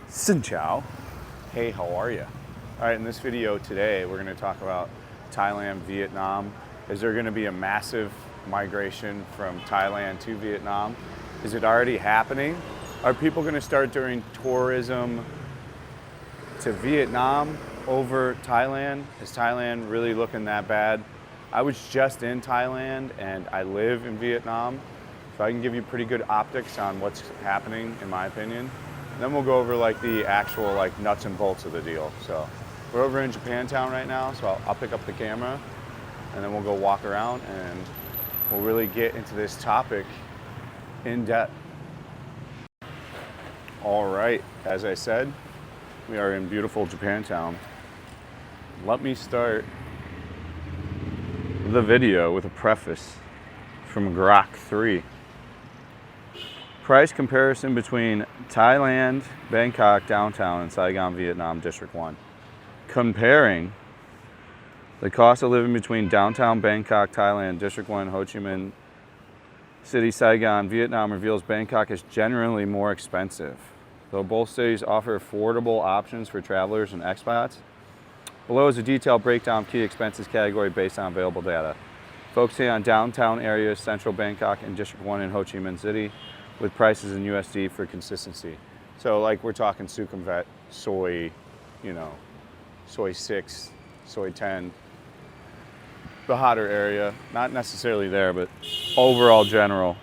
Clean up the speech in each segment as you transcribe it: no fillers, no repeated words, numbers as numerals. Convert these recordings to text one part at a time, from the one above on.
Xin chào. Hey, how are you? All right, in this video today, we're going to talk about Thailand, Vietnam. Is there going to be a massive migration from Thailand to Vietnam? Is it already happening? Are people going to start doing tourism to Vietnam over Thailand? Is Thailand really looking that bad? I was just in Thailand and I live in Vietnam, so I can give you pretty good optics on what's happening, in my opinion. And then we'll go over like the actual like nuts and bolts of the deal. So we're over in Japantown right now, so I'll pick up the camera and then we'll go walk around and we'll really get into this topic in depth. All right, as I said, we are in beautiful Japantown. Let me start the video with a preface from Grok 3. Price comparison between Thailand, Bangkok, downtown, and Saigon, Vietnam, District 1. Comparing the cost of living between downtown Bangkok, Thailand, District 1, Ho Chi Minh City, Saigon, Vietnam reveals Bangkok is generally more expensive. Though both cities offer affordable options for travelers and expats. Below is a detailed breakdown of key expenses category based on available data, focusing on downtown areas, central Bangkok, and District 1 in Ho Chi Minh City, with prices in USD for consistency. So like we're talking Sukhumvit, soy, soy 6, soy 10, the hotter area, not necessarily there, but overall general.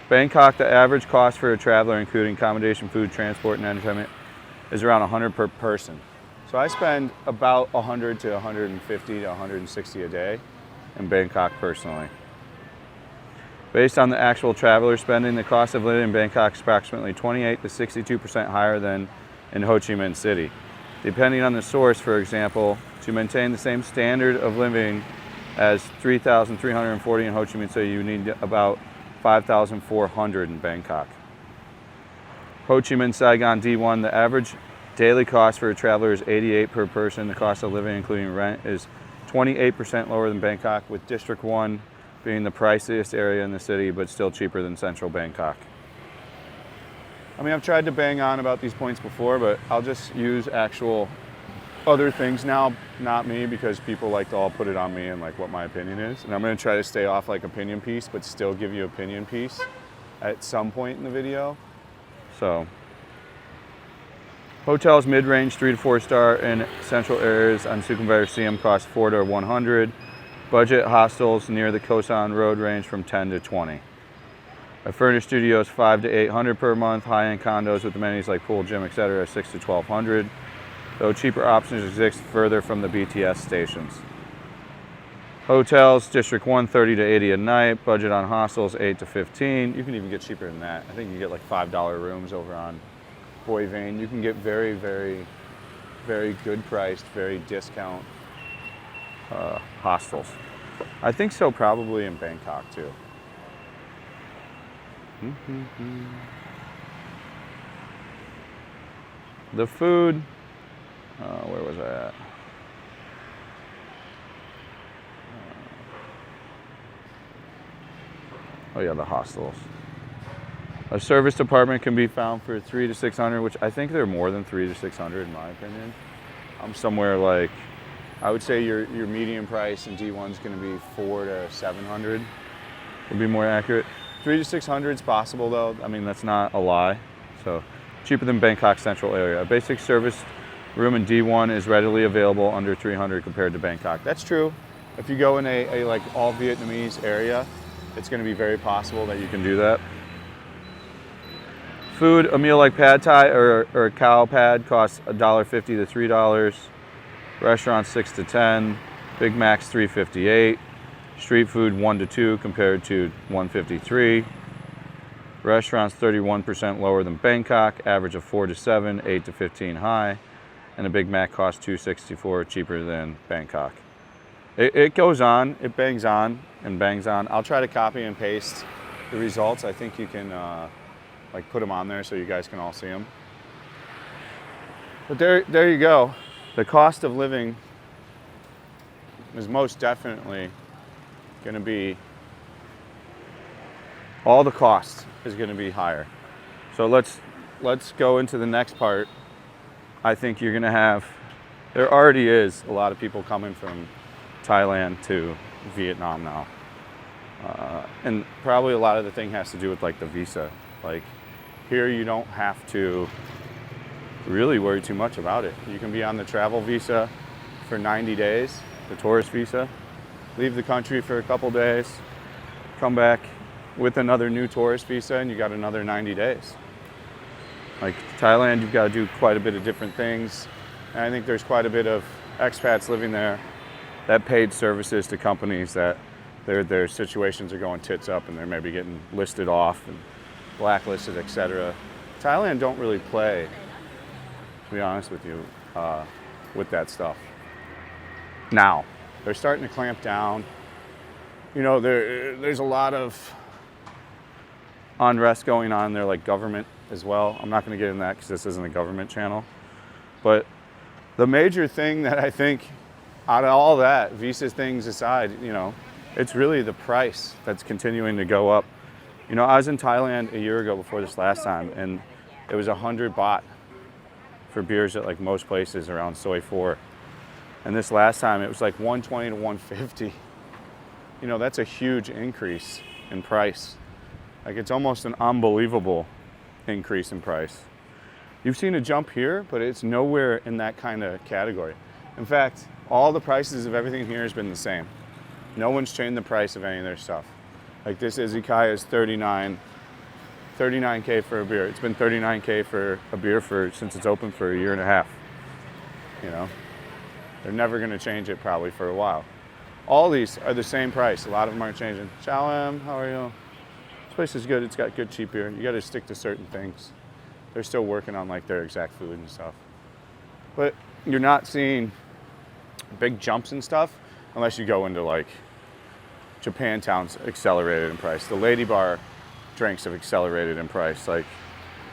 Bangkok, the average cost for a traveler, including accommodation, food, transport, and entertainment, is around 100 per person. So I spend about 100 to 150 to 160 a day in Bangkok personally. Based on the actual traveler spending, the cost of living in Bangkok is approximately 28 to 62% higher than in Ho Chi Minh City. Depending on the source, for example, to maintain the same standard of living as 3,340 in Ho Chi Minh City, you need about 5,400 in Bangkok. Ho Chi Minh Saigon D1, the average daily cost for a traveler is 88 per person. The cost of living, including rent, is 28% lower than Bangkok, with District 1 being the priciest area in the city, but still cheaper than central Bangkok. I mean, I've tried to bang on about these points before, but I'll just use actual other things now, not me, because people like to all put it on me and like what my opinion is. And I'm gonna try to stay off like opinion piece, but still give you opinion piece at some point in the video. So, hotels mid-range 3 to 4 star in central areas on Sukhumvit or CM cost 4 to 100. Budget hostels near the Kosan Road range from 10 to 20. A furnished studio is 5 to 800 per month. High-end condos with amenities like pool, gym, etc. 6 to 1200. Though cheaper options exist further from the BTS stations. Hotels, District 1, 30 to 80 a night. Budget on hostels, 8 to 15. You can even get cheaper than that. I think you get like $5 rooms over on Boy Vane. You can get very, very, very good priced, very discount hostels. I think so, probably in Bangkok too. The food, where was I at? Oh yeah, the hostels. A service department can be found for 3 to 600, which I think they're more than 3 to 600 in my opinion. I'm somewhere like, I would say your median price in D1 is going to be 4 to 700. Would be more accurate. 3 to 600 is possible though. I mean, that's not a lie. So cheaper than Bangkok central area. A basic service room in D1 is readily available under 300 compared to Bangkok. That's true. If you go in a like all Vietnamese area, it's going to be very possible that you can do that. Food, a meal like pad thai or a cow pad costs $1.50 to $3. Restaurants 6 to 10, Big Macs 358, street food 1 to 2 compared to 153. Restaurants 31% lower than Bangkok, average of 4 to 7, 8 to 15 high, and a Big Mac costs $2.64, cheaper than Bangkok. It goes on, it bangs on and bangs on. I'll try to copy and paste the results. I think you can like put them on there so you guys can all see them. But there you go. The cost of living is most definitely going to be, all the cost is going to be higher. So let's let's go into the next part. I think you're gonna have, there already is a lot of people coming from Thailand to Vietnam now. And probably a lot of the thing has to do with like the visa. Like here you don't have to really worry too much about it. You can be on the travel visa for 90 days, the tourist visa, leave the country for a couple days, come back with another new tourist visa, and you got another 90 days. Like Thailand, you've got to do quite a bit of different things. And I think there's quite a bit of expats living there that paid services to companies that their situations are going tits up and they're maybe getting listed off and blacklisted, etc. Thailand don't really play, to be honest with you, with that stuff. Now, they're starting to clamp down. You know, there's a lot of unrest going on there, like government as well. I'm not going to get into that because this isn't a government channel. But the major thing that I think, out of all that, visa things aside, you know, it's really the price that's continuing to go up. You know, I was in Thailand a year ago before this last time, and it was 100 baht for beers at like most places around Soi 4. And this last time it was like 120 to 150. You know, that's a huge increase in price. Like it's almost an unbelievable increase in price. You've seen a jump here, but it's nowhere in that kind of category. In fact, all the prices of everything here has been the same. No one's changed the price of any of their stuff. Like this izakaya is 39K for a beer. It's been 39K for a beer since it's open for a year and a half. You know, they're never gonna change it probably for a while. All these are the same price. A lot of them aren't changing. Ciao, how are you? This place is good. It's got good cheap beer. You gotta stick to certain things. They're still working on like their exact food and stuff. But you're not seeing big jumps and stuff unless you go into like Japantown's accelerated in price. The Lady Bar drinks have accelerated in price. Like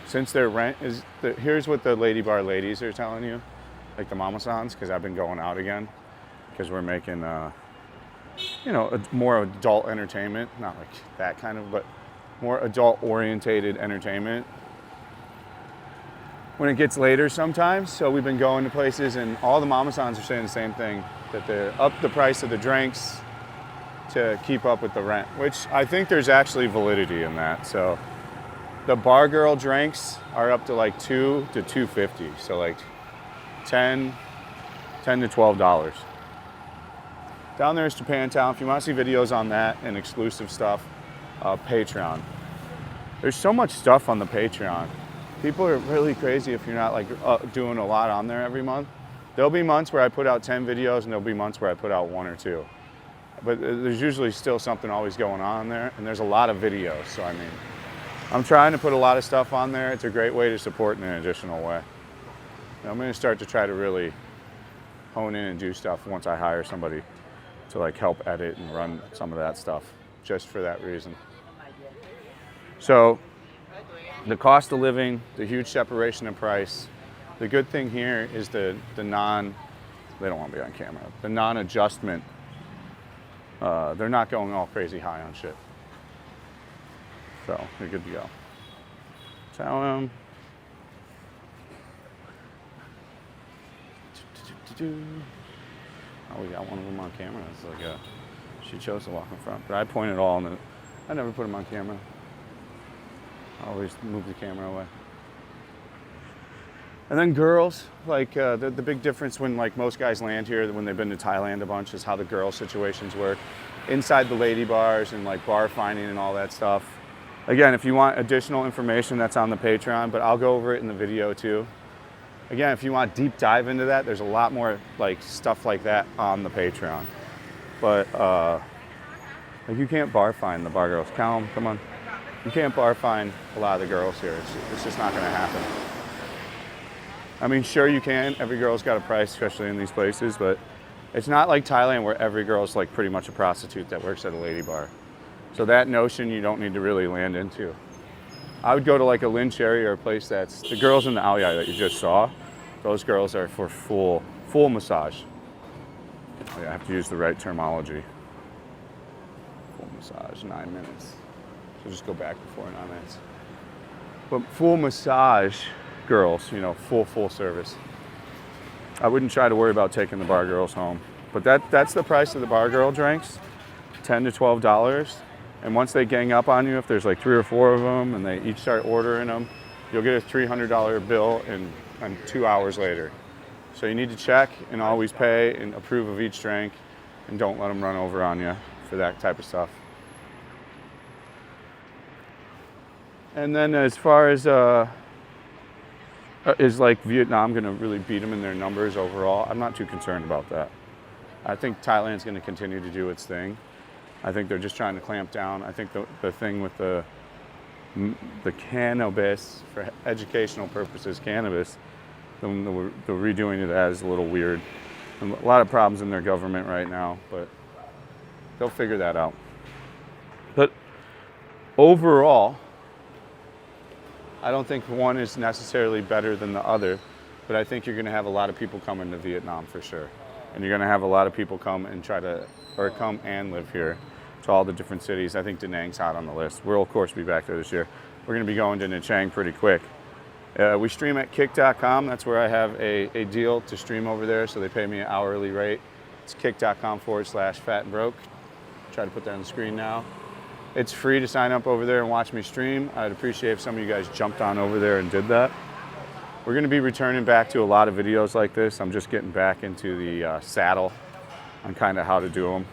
since their rent is, here's what the Lady Bar ladies are telling you, like the mama-sans, because I've been going out again because we're making, you know, a more adult entertainment, not like that kind of, but more adult-orientated entertainment when it gets later sometimes. So we've been going to places, and all the mama-sans are saying the same thing, that they're up the price of the drinks to keep up with the rent, which I think there's actually validity in that. So the bar girl drinks are up to like $2 to $2.50, so like $10 to $12. Down there is Japantown. If you want to see videos on that and exclusive stuff, Patreon. There's so much stuff on the Patreon. People are really crazy if you're not like doing a lot on there every month. There'll be months where I put out 10 videos and there'll be months where I put out 1 or 2. But there's usually still something always going on there, and there's a lot of videos. So I mean, I'm trying to put a lot of stuff on there. It's a great way to support in an additional way. And I'm gonna start to try to really hone in and do stuff once I hire somebody to like help edit and run some of that stuff, just for that reason. So the cost of living, the huge separation in price. The good thing here is they don't want to be on camera, the non-adjustment. They're not going all crazy high on shit. So you're good to go. Tell them. Oh, we got one of them on camera. It's like she chose to walk in front, but I point it all, and I never put them on camera. I always move the camera away. And then girls, like the big difference when like most guys land here, when they've been to Thailand a bunch, is how the girl situations work. Inside the lady bars and like bar finding and all that stuff. Again, if you want additional information, that's on the Patreon, but I'll go over it in the video too. Again, if you want deep dive into that, there's a lot more like stuff like that on the Patreon. But like you can't bar find the bar girls. Callum, come on. You can't bar find a lot of the girls here. It's just not gonna happen. I mean, sure you can. Every girl's got a price, especially in these places, but it's not like Thailand where every girl's like pretty much a prostitute that works at a lady bar. So that notion you don't need to really land into. I would go to like a Lin Cherry or a place that's, the girls in the Aoyai that you just saw, those girls are for full massage. I have to use the right terminology. Full massage, 9 minutes. So just go back before 9 minutes. But full massage girls, you know, full service. I wouldn't try to worry about taking the bar girls home. But that's the price of the bar girl drinks, $10 to $12. And once they gang up on you, if there's like 3 or 4 of them and they each start ordering them, you'll get a $300 bill in 2 hours later. So you need to check and always pay and approve of each drink, and don't let them run over on you for that type of stuff. And then as far as is like Vietnam going to really beat them in their numbers overall, I'm not too concerned about that. I think Thailand's going to continue to do its thing. I think they're just trying to clamp down. I think the thing with the cannabis, for educational purposes, cannabis, the redoing of that is a little weird. And a lot of problems in their government right now, but they'll figure that out. But overall, I don't think one is necessarily better than the other, but I think you're going to have a lot of people coming to Vietnam for sure. And you're going to have a lot of people come and come and live here to all the different cities. I think Da Nang's hot on the list. We'll, of course, be back there this year. We're going to be going to Nha Trang pretty quick. We stream at kick.com. That's where I have a deal to stream over there, so they pay me an hourly rate. It's kick.com/fatandbroke. Try to put that on the screen now. It's free to sign up over there and watch me stream. I'd appreciate if some of you guys jumped on over there and did that. We're going to be returning back to a lot of videos like this. I'm just getting back into the saddle on kind of how to do them.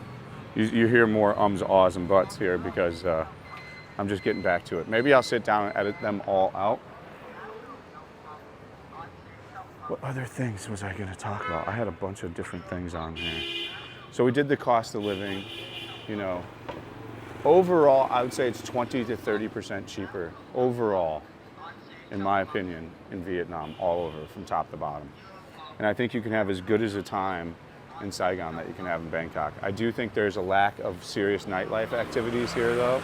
You hear more ums, ahs, and buts here because I'm just getting back to it. Maybe I'll sit down and edit them all out. What other things was I going to talk about? I had a bunch of different things on here. So we did the cost of living, you know. Overall, I would say it's 20 to 30% cheaper overall, in my opinion, in Vietnam, all over, from top to bottom. And I think you can have as good as a time in Saigon that you can have in Bangkok. I do think there's a lack of serious nightlife activities here, though,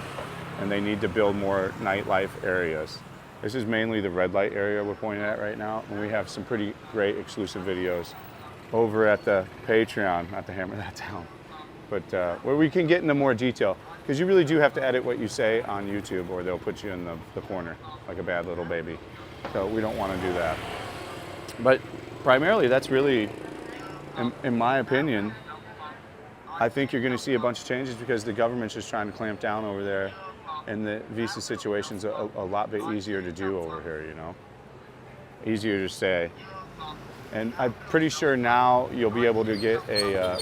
and they need to build more nightlife areas. This is mainly the red light area we're pointing at right now, and we have some pretty great exclusive videos over at the Patreon, not to hammer that down, but where we can get into more detail. Because you really do have to edit what you say on YouTube, or they'll put you in the corner like a bad little baby. So we don't want to do that. But primarily, that's really, in my opinion, I think you're going to see a bunch of changes because the government's just trying to clamp down over there, and the visa situation's a lot bit easier to do over here, you know? Easier to stay. And I'm pretty sure now you'll be able to get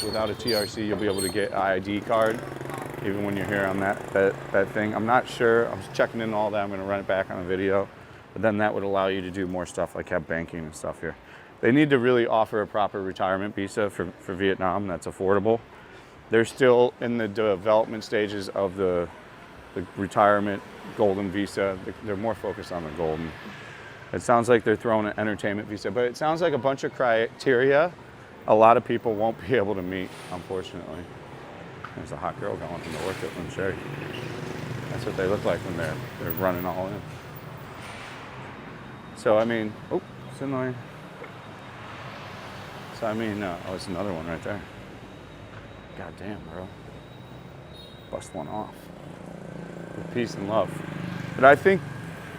without a TRC, you'll be able to get an ID card, even when you're here on that thing. I'm not sure, I'm checking in all that, I'm gonna run it back on a video, but then that would allow you to do more stuff like have banking and stuff here. They need to really offer a proper retirement visa for Vietnam that's affordable. They're still in the development stages of the retirement golden visa. They're more focused on the golden. It sounds like they're throwing an entertainment visa, but it sounds like a bunch of criteria a lot of people won't be able to meet, unfortunately. There's a hot girl going from the orchid and Sherry. That's what they look like when they're running all in. So I mean, oh, it's annoying. So I mean, oh, it's another one right there. God damn, bro. Bust one off. With peace and love. But I think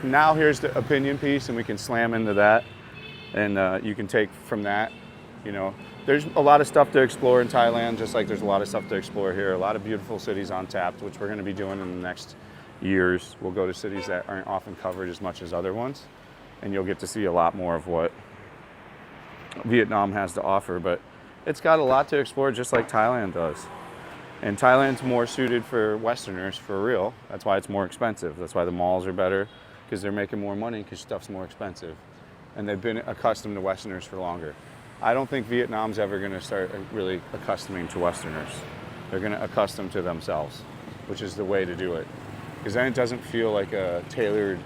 now here's the opinion piece, and we can slam into that, and you can take from that, you know. There's a lot of stuff to explore in Thailand, just like there's a lot of stuff to explore here. A lot of beautiful cities on tap, which we're going to be doing in the next years. We'll go to cities that aren't often covered as much as other ones, and you'll get to see a lot more of what Vietnam has to offer. But it's got a lot to explore, just like Thailand does. And Thailand's more suited for Westerners, for real. That's why it's more expensive. That's why the malls are better, because they're making more money because stuff's more expensive. And they've been accustomed to Westerners for longer. I don't think Vietnam's ever going to start really accustoming to Westerners. They're going to accustom to themselves, which is the way to do it. Because then it doesn't feel like a tailored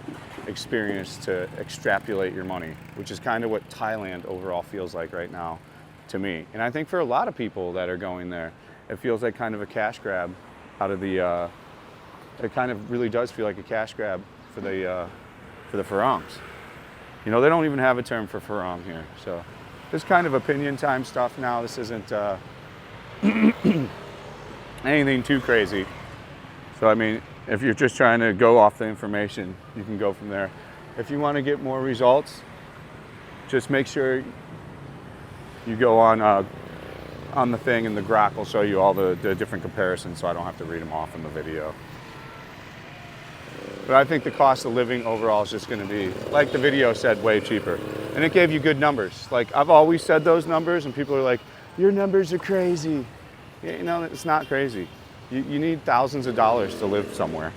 experience to extrapolate your money, which is kind of what Thailand overall feels like right now to me. And I think for a lot of people that are going there, it feels like kind of a cash grab out of the, it kind of really does feel like a cash grab for the farangs. You know, they don't even have a term for farang here, so. This kind of opinion time stuff now. This isn't anything too crazy. So I mean, if you're just trying to go off the information, you can go from there. If you want to get more results, just make sure you go on the thing, and the grok will show you all the different comparisons, so I don't have to read them off in the video. But I think the cost of living overall is just going to be, like the video said, way cheaper. And it gave you good numbers. Like, I've always said those numbers, and people are like, your numbers are crazy. You know, it's not crazy. You need thousands of dollars to live somewhere.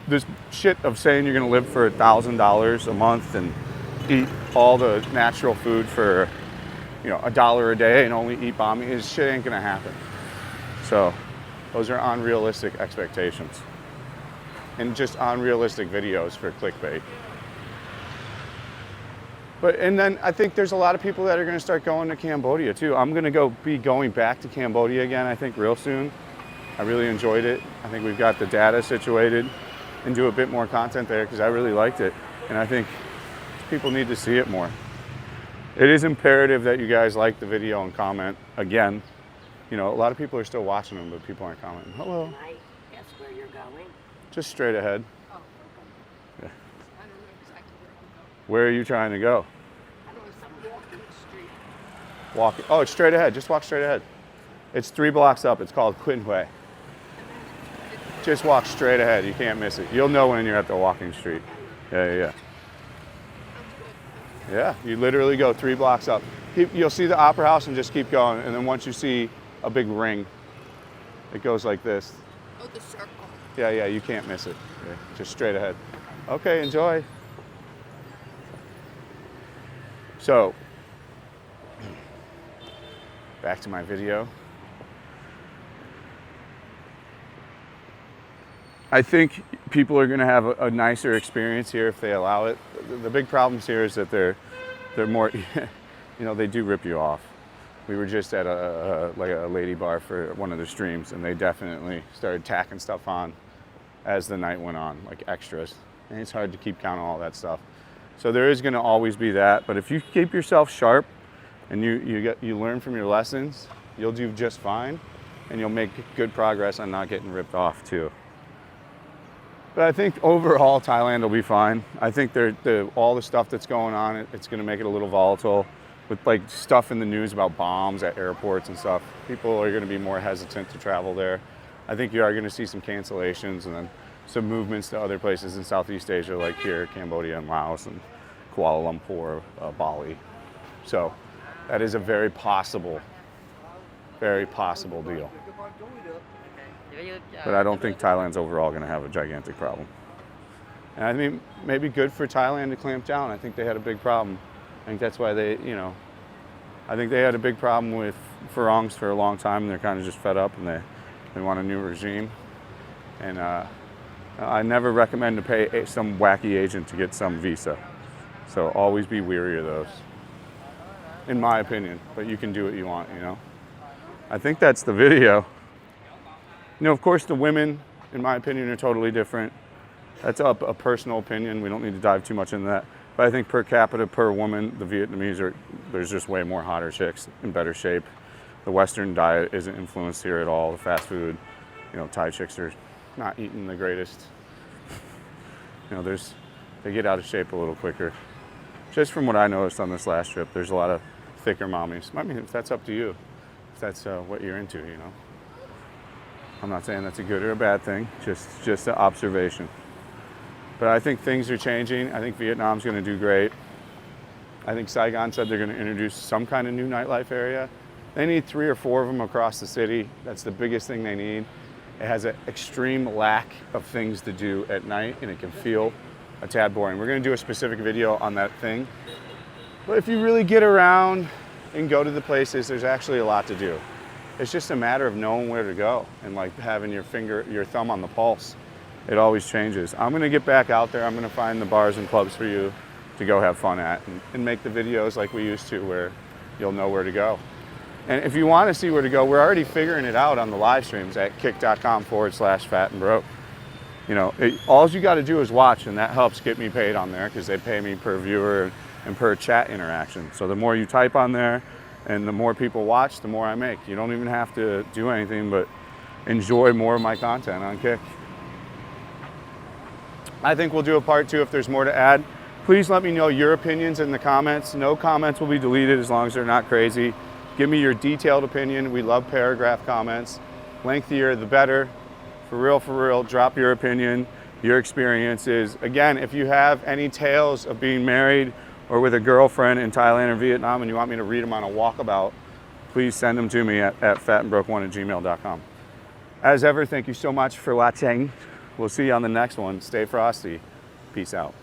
This shit of saying you're going to live for $1,000 a month and eat all the natural food for, you know, $1 a day and only eat banh mi, is shit ain't going to happen. So those are unrealistic expectations. And just unrealistic videos for clickbait. And then I think there's a lot of people that are going to start going to Cambodia too. I'm going to be going back to Cambodia again, I think, real soon. I really enjoyed it. I think we've got the data situated and do a bit more content there because I really liked it. And I think people need to see it more. It is imperative that you guys like the video and comment again. You know, a lot of people are still watching them, but people aren't commenting. Hello. Can I guess where you're going? Just straight ahead. Oh, okay. Yeah. I don't know exactly where I'm going. Where are you trying to go? I don't know, some walking street. Walking. Oh, it's straight ahead. Just walk straight ahead. It's 3 blocks up. It's called Quinh Huay. Just walk straight ahead. You can't miss it. You'll know when you're at the walking street. Yeah. Yeah, you literally go 3 blocks up. You'll see the Opera House and just keep going. And then once you see a big ring, it goes like this. Oh, the circle. Yeah, you can't miss it. Yeah, just straight ahead. Okay, enjoy. So, back to my video. I think people are going to have a nicer experience here if they allow it. The big problems here is that they're more, you know, they do rip you off. We were just at a lady bar for one of the streams, and they definitely started tacking stuff on as the night went on, like extras. And it's hard to keep count on all that stuff. So there is going to always be that. But if you keep yourself sharp and you learn from your lessons, you'll do just fine, and you'll make good progress on not getting ripped off too. But I think overall Thailand will be fine. I think all the stuff that's going on, it's going to make it a little volatile. With like stuff in the news about bombs at airports and stuff, people are going to be more hesitant to travel there. I think you are going to see some cancellations and then some movements to other places in Southeast Asia, like here, Cambodia and Laos and Kuala Lumpur, Bali. So that is a very possible deal. But I don't think Thailand's overall going to have a gigantic problem. And I mean, maybe good for Thailand to clamp down. I think they had a big problem. I think that's why they, you know, I think they had a big problem with Farongs for a long time, and they're kind of just fed up, and they want a new regime. And I never recommend to pay some wacky agent to get some visa. So always be wary of those, in my opinion. But you can do what you want, you know. I think that's the video. You know, of course, the women, in my opinion, are totally different. That's a personal opinion. We don't need to dive too much into that. But I think per capita, per woman, the Vietnamese there's just way more hotter chicks in better shape. The Western diet isn't influenced here at all. The fast food, you know, Thai chicks are not eating the greatest. You know, they get out of shape a little quicker. Just from what I noticed on this last trip, there's a lot of thicker mommies. I mean, if that's up to you, if that's what you're into, you know. I'm not saying that's a good or a bad thing, just an observation. But I think things are changing. I think Vietnam's going to do great. I think Saigon said they're going to introduce some kind of new nightlife area. They need 3 or 4 of them across the city. That's the biggest thing they need. It has an extreme lack of things to do at night, and it can feel a tad boring. We're going to do a specific video on that thing. But if you really get around and go to the places, there's actually a lot to do. It's just a matter of knowing where to go and like having your thumb on the pulse. It always changes. I'm going to get back out there. I'm going to find the bars and clubs for you to go have fun at and make the videos like we used to, where you'll know where to go. And if you want to see where to go, we're already figuring it out on the live streams at kick.com/fatandbroke. You know, all you got to do is watch, and that helps get me paid on there because they pay me per viewer and per chat interaction. So the more you type on there and the more people watch, the more I make. You don't even have to do anything but enjoy more of my content on Kick. I think we'll do a part 2 if there's more to add. Please let me know your opinions in the comments. No comments will be deleted as long as they're not crazy. Give me your detailed opinion. We love paragraph comments. Lengthier, the better. For real, drop your opinion, your experiences. Again, if you have any tales of being married or with a girlfriend in Thailand or Vietnam and you want me to read them on a walkabout, please send them to me at fatandbroke1@gmail.com. As ever, thank you so much for watching. We'll see you on the next one. Stay frosty. Peace out.